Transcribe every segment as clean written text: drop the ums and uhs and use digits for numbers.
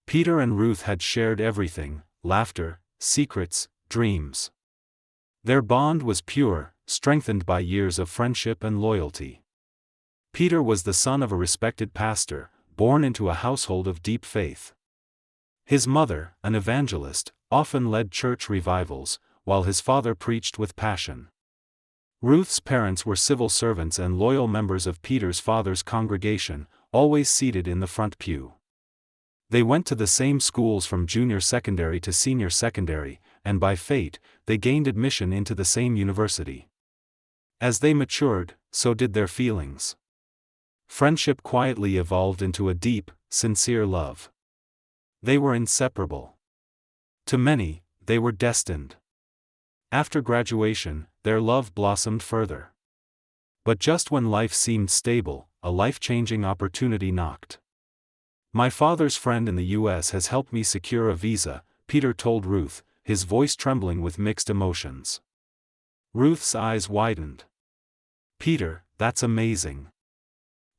Peter and Ruth had shared everything: laughter, secrets, dreams. Their bond was pure, strengthened by years of friendship and loyalty. Peter was the son of a respected pastor, born into a household of deep faith. His mother, an evangelist, often led church revivals, while his father preached with passion. Ruth's parents were civil servants and loyal members of Peter's father's congregation, always seated in the front pew. They went to the same schools from junior secondary to senior secondary, and by fate, they gained admission into the same university. As they matured, so did their feelings. Friendship quietly evolved into a deep, sincere love. They were inseparable. To many, they were destined. After graduation, their love blossomed further. But just when life seemed stable, a life-changing opportunity knocked. "My father's friend in the U.S. has helped me secure a visa," Peter told Ruth, his voice trembling with mixed emotions. Ruth's eyes widened. "Peter, that's amazing."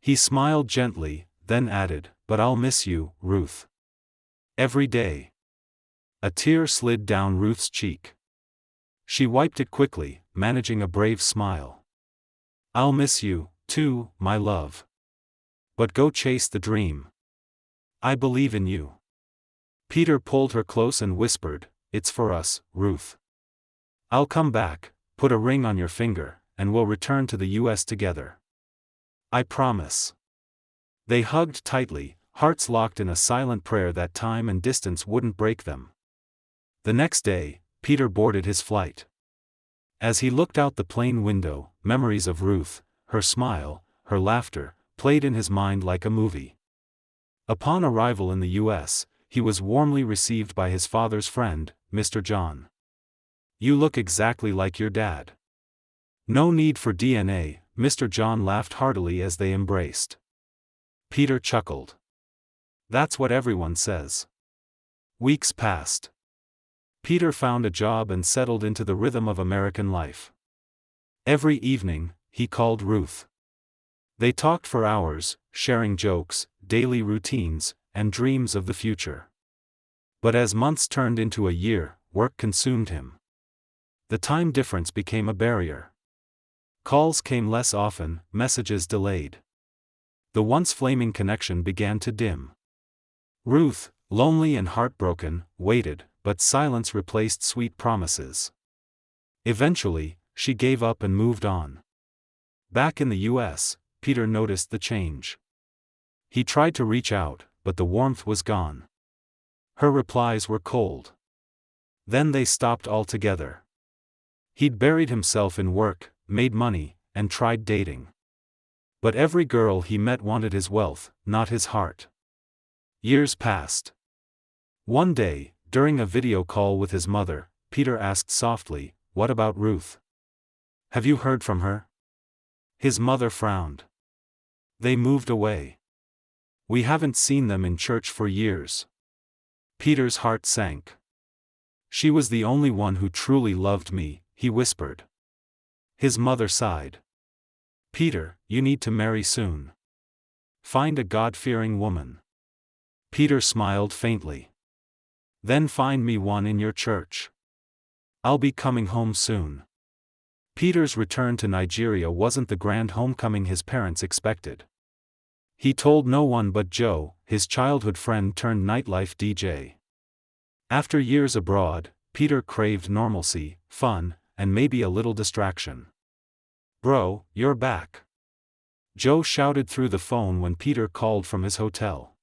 He smiled gently, then added, "But I'll miss you, Ruth. Every day." A tear slid down Ruth's cheek. She wiped it quickly, managing a brave smile. "I'll miss you, too, my love. But go chase the dream. I believe in you." Peter pulled her close and whispered, "It's for us, Ruth. I'll come back, put a ring on your finger, and we'll return to the U.S. together. I promise." They hugged tightly, hearts locked in a silent prayer that time and distance wouldn't break them. The next day, Peter boarded his flight. As he looked out the plane window, memories of Ruth, her smile, her laughter, played in his mind like a movie. Upon arrival in the U.S., he was warmly received by his father's friend, Mr. John. "You look exactly like your dad." "No need for DNA," Mr. John laughed heartily as they embraced. Peter chuckled. "That's what everyone says." Weeks passed. Peter found a job and settled into the rhythm of American life. Every evening, he called Ruth. They talked for hours, sharing jokes, daily routines, and dreams of the future. But as months turned into a year, work consumed him. The time difference became a barrier. Calls came less often, messages delayed. The once flaming connection began to dim. Ruth, lonely and heartbroken, waited, but silence replaced sweet promises. Eventually, she gave up and moved on. Back in the U.S., Peter noticed the change. He tried to reach out, but the warmth was gone. Her replies were cold. Then they stopped altogether. He'd buried himself in work, made money, and tried dating. But every girl he met wanted his wealth, not his heart. Years passed. One day, during a video call with his mother, Peter asked softly, "What about Ruth? Have you heard from her?" His mother frowned. "They moved away. We haven't seen them in church for years." Peter's heart sank. "She was the only one who truly loved me," he whispered. His mother sighed. "Peter, you need to marry soon. Find a God-fearing woman." Peter smiled faintly. "Then find me one in your church. I'll be coming home soon." Peter's return to Nigeria wasn't the grand homecoming his parents expected. He told no one but Joe, his childhood friend turned nightlife DJ. After years abroad, Peter craved normalcy, fun, and maybe a little distraction. "Bro, you're back." Joe shouted through the phone when Peter called from his hotel.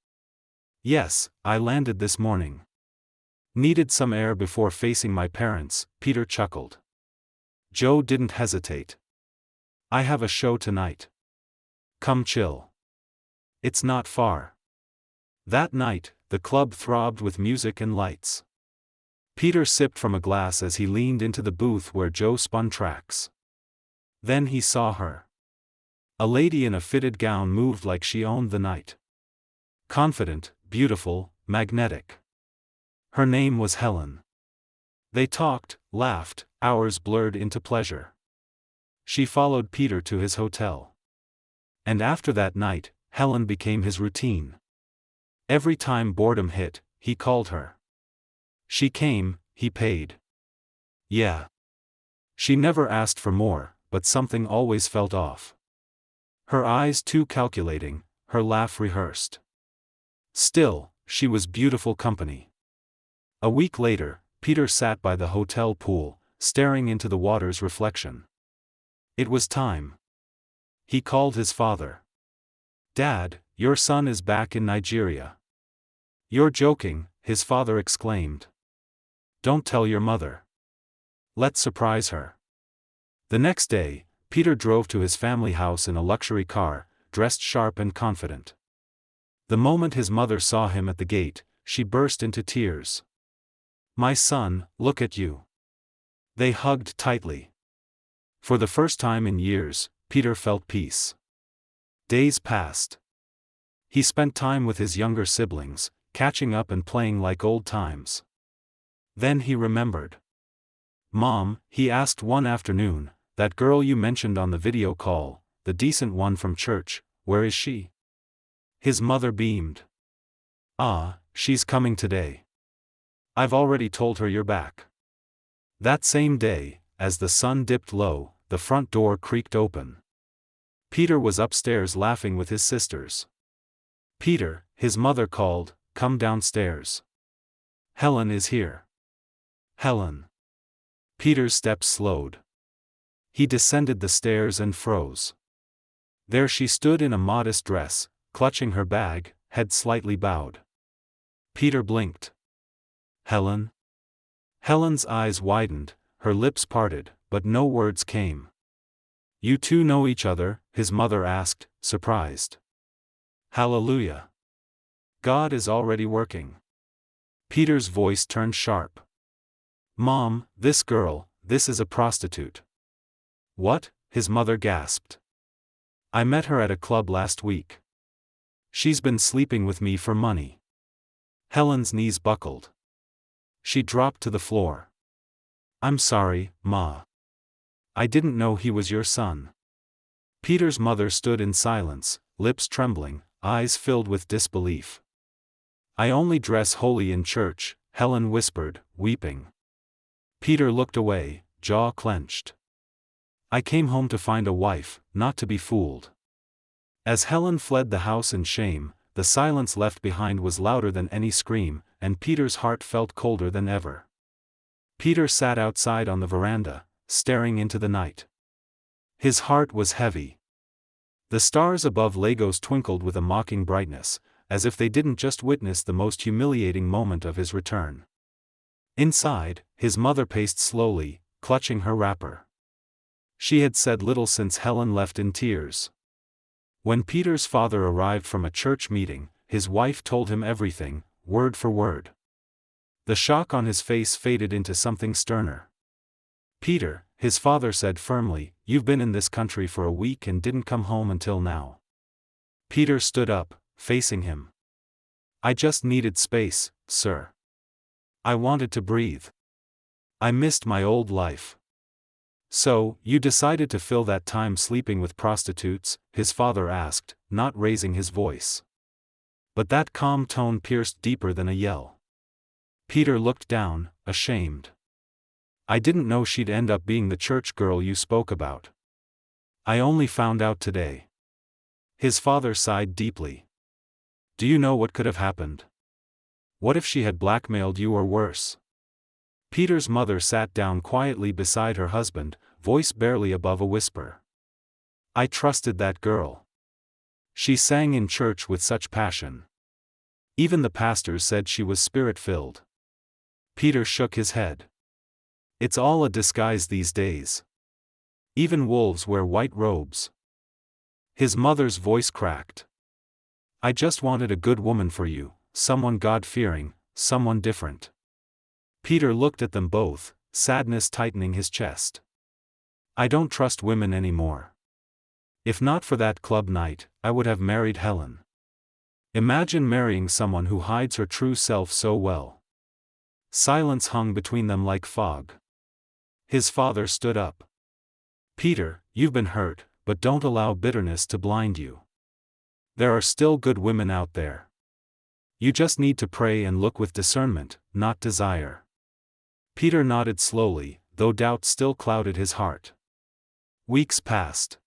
"Yes, I landed this morning. Needed some air before facing my parents," Peter chuckled. Joe didn't hesitate. "I have a show tonight. Come chill. It's not far." That night, the club throbbed with music and lights. Peter sipped from a glass as he leaned into the booth where Joe spun tracks. Then he saw her. A lady in a fitted gown moved like she owned the night. Confident, beautiful, magnetic. Her name was Helen. They talked, laughed, hours blurred into pleasure. She followed Peter to his hotel. And after that night, Helen became his routine. Every time boredom hit, he called her. She came, he paid. Yeah. She never asked for more, but something always felt off. Her eyes too calculating, her laugh rehearsed. Still, she was beautiful company. A week later, Peter sat by the hotel pool, staring into the water's reflection. It was time. He called his father. "Dad, your son is back in Nigeria." "You're joking," his father exclaimed. "Don't tell your mother. Let's surprise her." The next day, Peter drove to his family house in a luxury car, dressed sharp and confident. The moment his mother saw him at the gate, she burst into tears. "My son, look at you." They hugged tightly. For the first time in years, Peter felt peace. Days passed. He spent time with his younger siblings, catching up and playing like old times. Then he remembered. "Mom," he asked one afternoon, "that girl you mentioned on the video call, the decent one from church, where is she?" His mother beamed. "Ah, she's coming today. I've already told her you're back." That same day, as the sun dipped low, the front door creaked open. Peter was upstairs laughing with his sisters. "Peter," his mother called, "come downstairs. Helen is here." "Helen." Peter's steps slowed. He descended the stairs and froze. There she stood in a modest dress, clutching her bag, head slightly bowed. Peter blinked. "Helen?" Helen's eyes widened, her lips parted, but no words came. "You two know each other?" his mother asked, surprised. "Hallelujah. God is already working." Peter's voice turned sharp. "Mom, this girl, this is a prostitute." "What?" his mother gasped. "I met her at a club last week. She's been sleeping with me for money." Helen's knees buckled. She dropped to the floor. "I'm sorry, Ma. I didn't know he was your son." Peter's mother stood in silence, lips trembling, eyes filled with disbelief. "I only dress holy in church," Helen whispered, weeping. Peter looked away, jaw clenched. "I came home to find a wife, not to be fooled." As Helen fled the house in shame, the silence left behind was louder than any scream, and Peter's heart felt colder than ever. Peter sat outside on the veranda, staring into the night. His heart was heavy. The stars above Lagos twinkled with a mocking brightness, as if they didn't just witness the most humiliating moment of his return. Inside, his mother paced slowly, clutching her wrapper. She had said little since Helen left in tears. When Peter's father arrived from a church meeting, his wife told him everything, word for word. The shock on his face faded into something sterner. "Peter," his father said firmly, "you've been in this country for a week and didn't come home until now." Peter stood up, facing him. "I just needed space, sir. I wanted to breathe. I missed my old life." "So, you decided to fill that time sleeping with prostitutes?" his father asked, not raising his voice. But that calm tone pierced deeper than a yell. Peter looked down, ashamed. "I didn't know she'd end up being the church girl you spoke about. I only found out today." His father sighed deeply. "Do you know what could have happened? What if she had blackmailed you or worse?" Peter's mother sat down quietly beside her husband, voice barely above a whisper. "I trusted that girl. She sang in church with such passion. Even the pastors said she was spirit-filled." Peter shook his head. "It's all a disguise these days. Even wolves wear white robes." His mother's voice cracked. "I just wanted a good woman for you, someone God-fearing, someone different." Peter looked at them both, sadness tightening his chest. "I don't trust women anymore. If not for that club night, I would have married Helen." Imagine marrying someone who hides her true self so well. Silence hung between them like fog. His father stood up. "Peter, you've been hurt, but don't allow bitterness to blind you. There are still good women out there." You just need to pray and look with discernment, not desire. Peter nodded slowly, though doubt still clouded his heart. Weeks passed.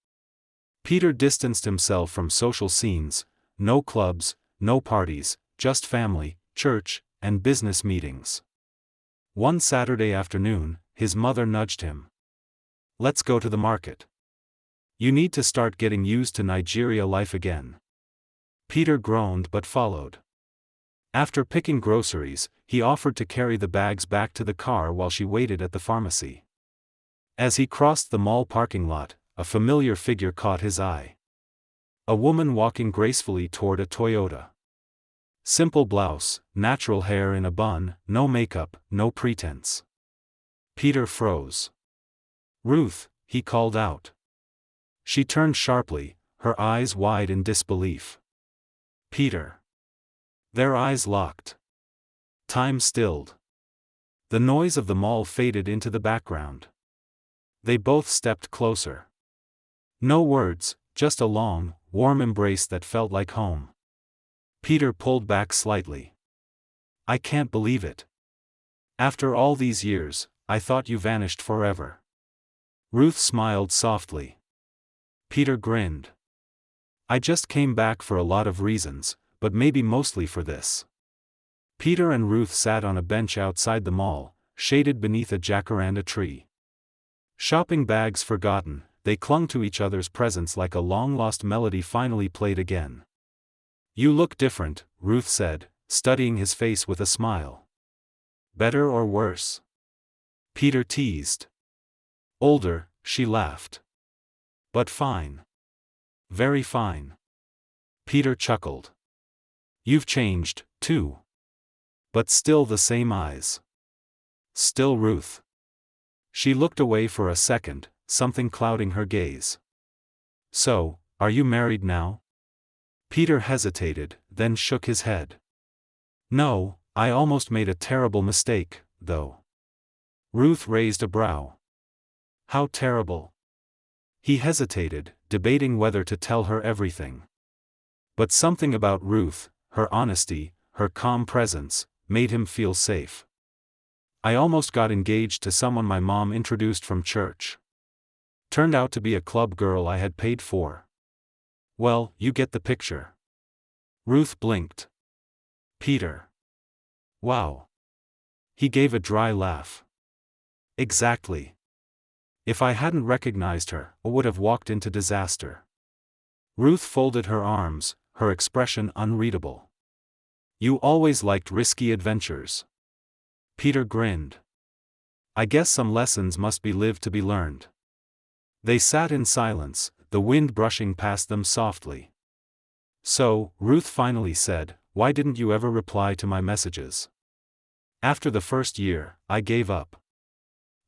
Peter distanced himself from social scenes, no clubs, no parties, just family, church, and business meetings. One Saturday afternoon, his mother nudged him. Let's go to the market. You need to start getting used to Nigeria life again. Peter groaned but followed. After picking groceries, he offered to carry the bags back to the car while she waited at the pharmacy. As he crossed the mall parking lot, a familiar figure caught his eye. A woman walking gracefully toward a Toyota. Simple blouse, natural hair in a bun, no makeup, no pretense. Peter froze. Ruth, he called out. She turned sharply, her eyes wide in disbelief. Peter. Their eyes locked. Time stilled. The noise of the mall faded into the background. They both stepped closer. No words, just a long, warm embrace that felt like home. Peter pulled back slightly. I can't believe it. After all these years, I thought you vanished forever. Ruth smiled softly. Peter grinned. I just came back for a lot of reasons, but maybe mostly for this. Peter and Ruth sat on a bench outside the mall, shaded beneath a jacaranda tree. Shopping bags forgotten, they clung to each other's presence like a long-lost melody finally played again. You look different, Ruth said, studying his face with a smile. Better or worse? Peter teased. Older, she laughed. But fine. Very fine. Peter chuckled. You've changed, too. But still the same eyes. Still Ruth. She looked away for a second, something clouding her gaze. So, are you married now? Peter hesitated, then shook his head. No, I almost made a terrible mistake, though. Ruth raised a brow. How terrible? He hesitated, debating whether to tell her everything. But something about Ruth, her honesty, her calm presence, made him feel safe. I almost got engaged to someone my mom introduced from church. Turned out to be a club girl I had paid for. Well, you get the picture. Ruth blinked. Peter. Wow. He gave a dry laugh. Exactly. If I hadn't recognized her, I would have walked into disaster. Ruth folded her arms, her expression unreadable. You always liked risky adventures. Peter grinned. I guess some lessons must be lived to be learned. They sat in silence, the wind brushing past them softly. So, Ruth finally said, why didn't you ever reply to my messages? After the first year, I gave up.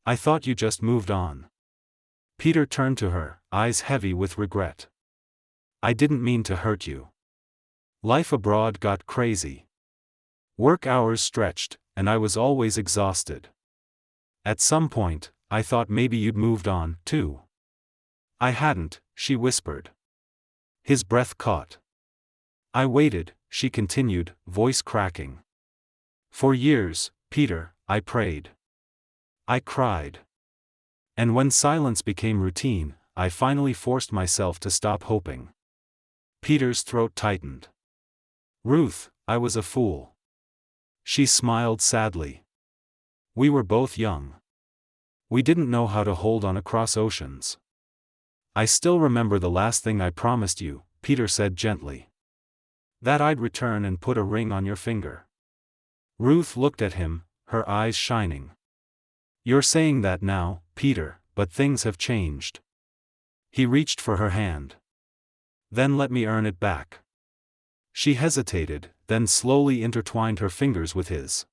I thought you just moved on. Peter turned to her, eyes heavy with regret. I didn't mean to hurt you. Life abroad got crazy. Work hours stretched, and I was always exhausted. At some point, I thought maybe you'd moved on, too. I hadn't, she whispered. His breath caught. I waited, she continued, voice cracking. For years, Peter, I prayed. I cried. And when silence became routine, I finally forced myself to stop hoping. Peter's throat tightened. Ruth, I was a fool. She smiled sadly. We were both young. We didn't know how to hold on across oceans. I still remember the last thing I promised you, Peter said gently. That I'd return and put a ring on your finger. Ruth looked at him, her eyes shining. You're saying that now, Peter, but things have changed. He reached for her hand. Then let me earn it back. She hesitated, then slowly intertwined her fingers with his.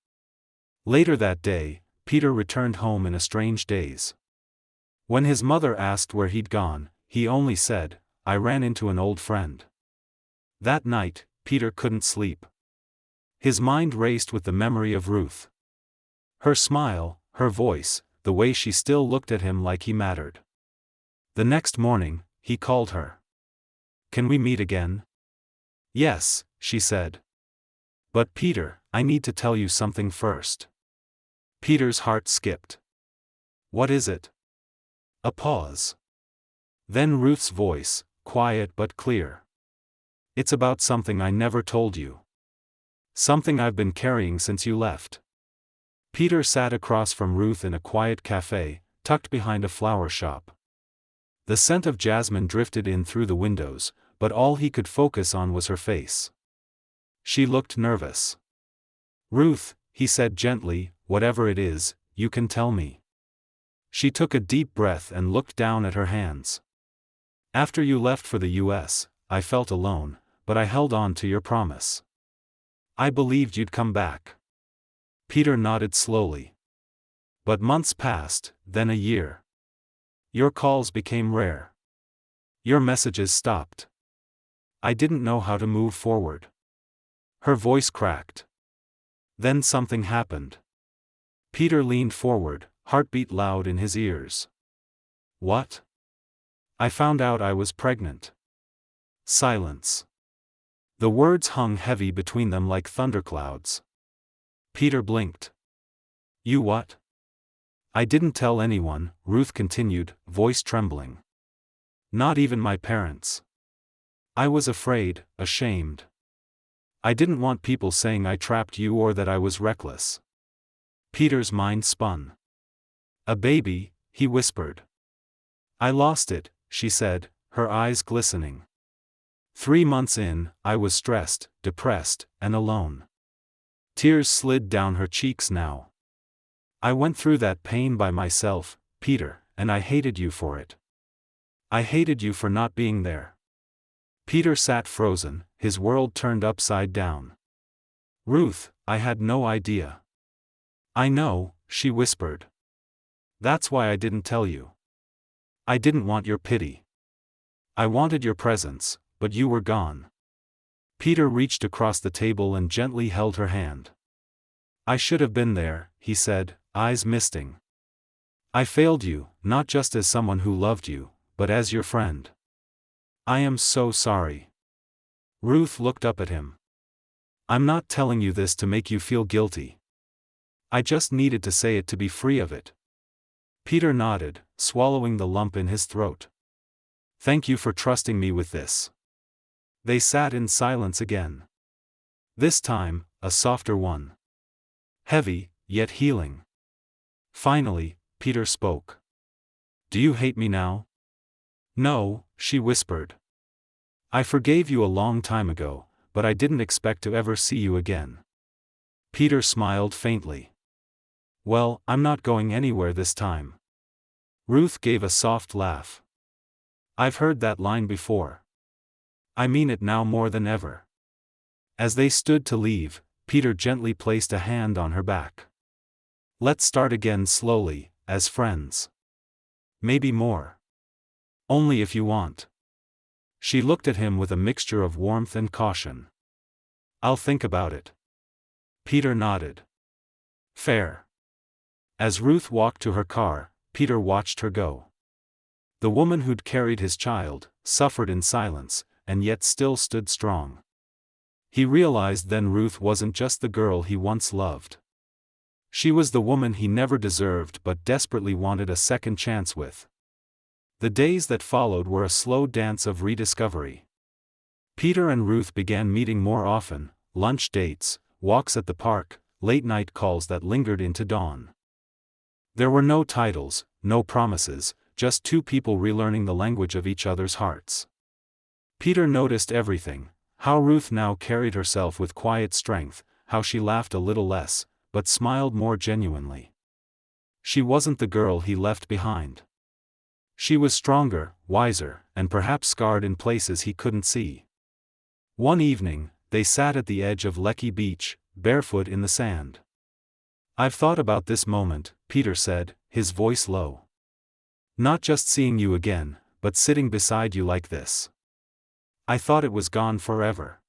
Later that day, Peter returned home in a strange daze. When his mother asked where he'd gone, he only said, I ran into an old friend. That night, Peter couldn't sleep. His mind raced with the memory of Ruth. Her smile, her voice, the way she still looked at him like he mattered. The next morning, he called her. Can we meet again? Yes, she said. But Peter, I need to tell you something first. Peter's heart skipped. What is it? A pause. Then Ruth's voice, quiet but clear. It's about something I never told you. Something I've been carrying since you left. Peter sat across from Ruth in a quiet cafe, tucked behind a flower shop. The scent of jasmine drifted in through the windows, but all he could focus on was her face. She looked nervous. Ruth, he said gently, whatever it is, you can tell me. She took a deep breath and looked down at her hands. After you left for the US, I felt alone, but I held on to your promise. I believed you'd come back. Peter nodded slowly. But months passed, then a year. Your calls became rare. Your messages stopped. I didn't know how to move forward. Her voice cracked. Then something happened. Peter leaned forward, heartbeat loud in his ears. What? I found out I was pregnant. Silence. The words hung heavy between them like thunderclouds. Peter blinked. You what? I didn't tell anyone, Ruth continued, voice trembling. Not even my parents. I was afraid, ashamed. I didn't want people saying I trapped you or that I was reckless. Peter's mind spun. A baby, he whispered. I lost it, she said, her eyes glistening. 3 months in, I was stressed, depressed, and alone. Tears slid down her cheeks now. I went through that pain by myself, Peter, and I hated you for it. I hated you for not being there. Peter sat frozen, his world turned upside down. Ruth, I had no idea. I know, she whispered. That's why I didn't tell you. I didn't want your pity. I wanted your presence, but you were gone. Peter reached across the table and gently held her hand. I should have been there, he said, eyes misting. I failed you, not just as someone who loved you, but as your friend. I am so sorry. Ruth looked up at him. I'm not telling you this to make you feel guilty. I just needed to say it to be free of it. Peter nodded, swallowing the lump in his throat. Thank you for trusting me with this. They sat in silence again. This time, a softer one. Heavy, yet healing. Finally, Peter spoke. Do you hate me now? No, she whispered. I forgave you a long time ago, but I didn't expect to ever see you again. Peter smiled faintly. Well, I'm not going anywhere this time. Ruth gave a soft laugh. I've heard that line before. I mean it now more than ever. As they stood to leave, Peter gently placed a hand on her back. Let's start again slowly, as friends. Maybe more. Only if you want. She looked at him with a mixture of warmth and caution. I'll think about it. Peter nodded. Fair. As Ruth walked to her car, Peter watched her go. The woman who'd carried his child, suffered in silence, and yet still stood strong. He realized then Ruth wasn't just the girl he once loved. She was the woman he never deserved but desperately wanted a second chance with. The days that followed were a slow dance of rediscovery. Peter and Ruth began meeting more often, lunch dates, walks at the park, late-night calls that lingered into dawn. There were no titles, no promises, just two people relearning the language of each other's hearts. Peter noticed everything, how Ruth now carried herself with quiet strength, how she laughed a little less, but smiled more genuinely. She wasn't the girl he left behind. She was stronger, wiser, and perhaps scarred in places he couldn't see. One evening, they sat at the edge of Lekki Beach, barefoot in the sand. I've thought about this moment, Peter said, his voice low. Not just seeing you again, but sitting beside you like this. I thought it was gone forever.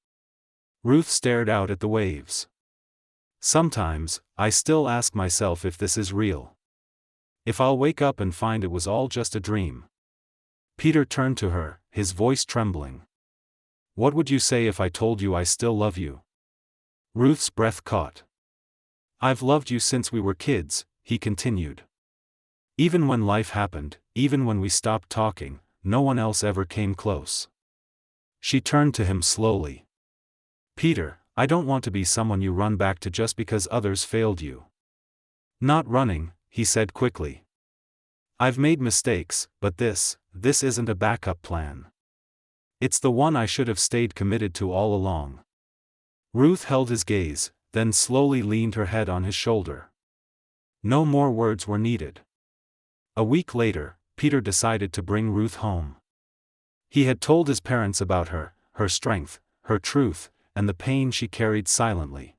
Ruth stared out at the waves. Sometimes, I still ask myself if this is real. If I'll wake up and find it was all just a dream. Peter turned to her, his voice trembling. What would you say if I told you I still love you? Ruth's breath caught. "I've loved you since we were kids," he continued. "Even when life happened, even when we stopped talking, no one else ever came close." She turned to him slowly. "Peter, I don't want to be someone you run back to just because others failed you." "Not running," he said quickly. "I've made mistakes, but this isn't a backup plan. It's the one I should have stayed committed to all along." Ruth held his gaze, then slowly leaned her head on his shoulder. No more words were needed. A week later, Peter decided to bring Ruth home. He had told his parents about her, her strength, her truth, and the pain she carried silently.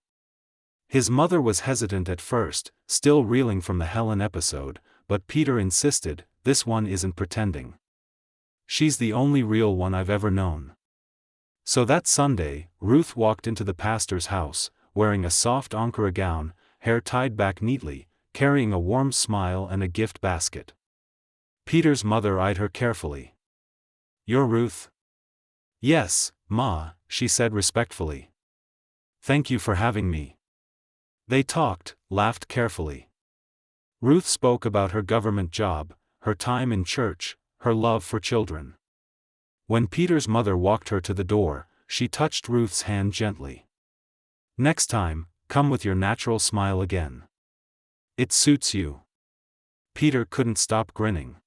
His mother was hesitant at first, still reeling from the Helen episode, but Peter insisted, "This one isn't pretending. She's the only real one I've ever known." So that Sunday, Ruth walked into the pastor's house, wearing a soft Ankara gown, hair tied back neatly, carrying a warm smile and a gift basket. Peter's mother eyed her carefully. "You're Ruth?" "Yes, Ma," she said respectfully. "Thank you for having me." They talked, laughed carefully. Ruth spoke about her government job, her time in church, her love for children. When Peter's mother walked her to the door, she touched Ruth's hand gently. "Next time, come with your natural smile again. It suits you." Peter couldn't stop grinning.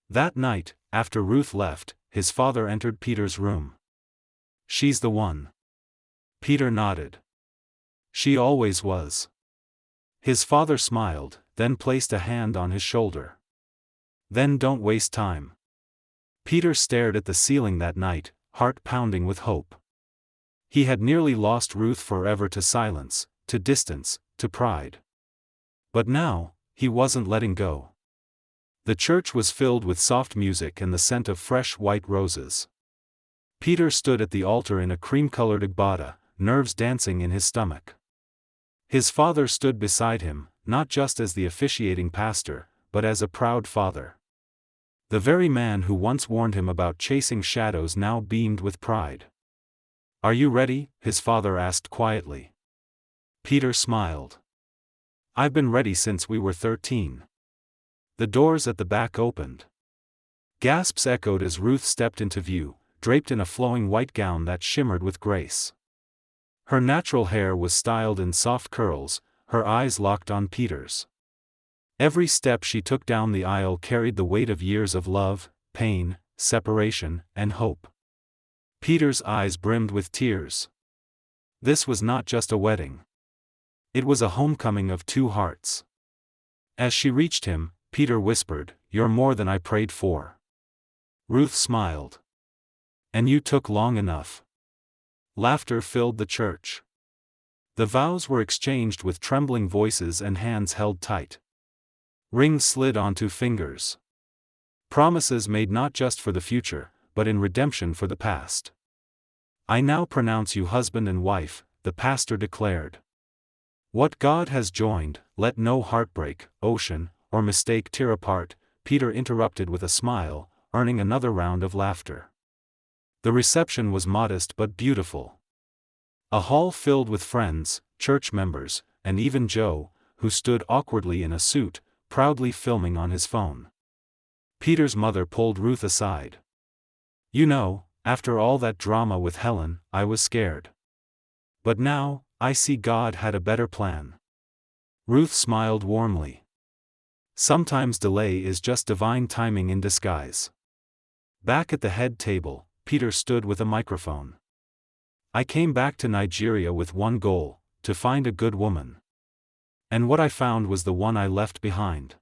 That night, after Ruth left, his father entered Peter's room. "She's the one." Peter nodded. "She always was." His father smiled, then placed a hand on his shoulder. "Then don't waste time." Peter stared at the ceiling that night, heart pounding with hope. He had nearly lost Ruth forever to silence, to distance, to pride. But now, he wasn't letting go. The church was filled with soft music and the scent of fresh white roses. Peter stood at the altar in a cream-colored agbada, nerves dancing in his stomach. His father stood beside him, not just as the officiating pastor, but as a proud father. The very man who once warned him about chasing shadows now beamed with pride. "Are you ready?" his father asked quietly. Peter smiled. "I've been ready since we were 13. The doors at the back opened. Gasps echoed as Ruth stepped into view, draped in a flowing white gown that shimmered with grace. Her natural hair was styled in soft curls, her eyes locked on Peter's. Every step she took down the aisle carried the weight of years of love, pain, separation, and hope. Peter's eyes brimmed with tears. This was not just a wedding. It was a homecoming of two hearts. As she reached him, Peter whispered, "You're more than I prayed for." Ruth smiled. "And you took long enough." Laughter filled the church. The vows were exchanged with trembling voices and hands held tight. Rings slid onto fingers. Promises made not just for the future, but in redemption for the past. "I now pronounce you husband and wife," the pastor declared. "What God has joined, let no heartbreak, ocean, or mistake tear apart," Peter interrupted with a smile, earning another round of laughter. The reception was modest but beautiful. A hall filled with friends, church members, and even Joe, who stood awkwardly in a suit, proudly filming on his phone. Peter's mother pulled Ruth aside. "You know, after all that drama with Helen, I was scared. But now, I see God had a better plan." Ruth smiled warmly. Sometimes delay is just divine timing in disguise. Back at the head table, Peter stood with a microphone. "I came back to Nigeria with one goal, to find a good woman. And what I found was the one I left behind."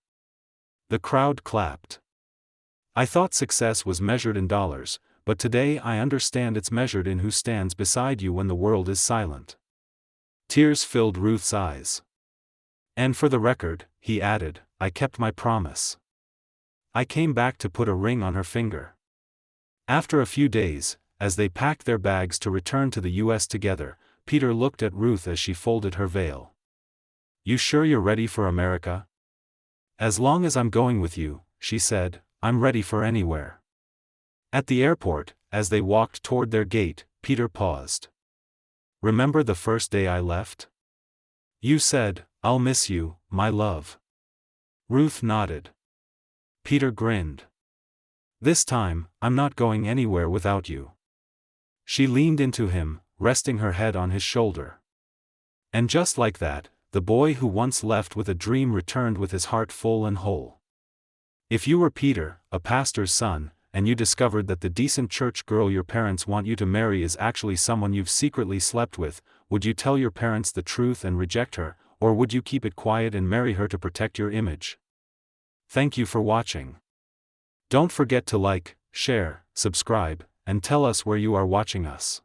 The crowd clapped. "I thought success was measured in dollars, but today I understand it's measured in who stands beside you when the world is silent." Tears filled Ruth's eyes. "And for the record," he added, "I kept my promise." I came back to put a ring on her finger. After a few days, as they packed their bags to return to the U.S. together, Peter looked at Ruth as she folded her veil. "You sure you're ready for America?" "As long as I'm going with you," she said, "I'm ready for anywhere." At the airport, as they walked toward their gate, Peter paused. remember the first day I left? You said, I'll miss you, my love. Ruth nodded. Peter grinned. This time, I'm not going anywhere without you. She leaned into him, resting her head on his shoulder. And just like that, the boy who once left with a dream returned with his heart full and whole. If you were Peter, a pastor's son, and you discovered that the decent church girl your parents want you to marry is actually someone you've secretly slept with, would you tell your parents the truth and reject her, or would you keep it quiet and marry her to protect your image? Thank you for watching. Don't forget to like, share, subscribe, and tell us where you are watching us.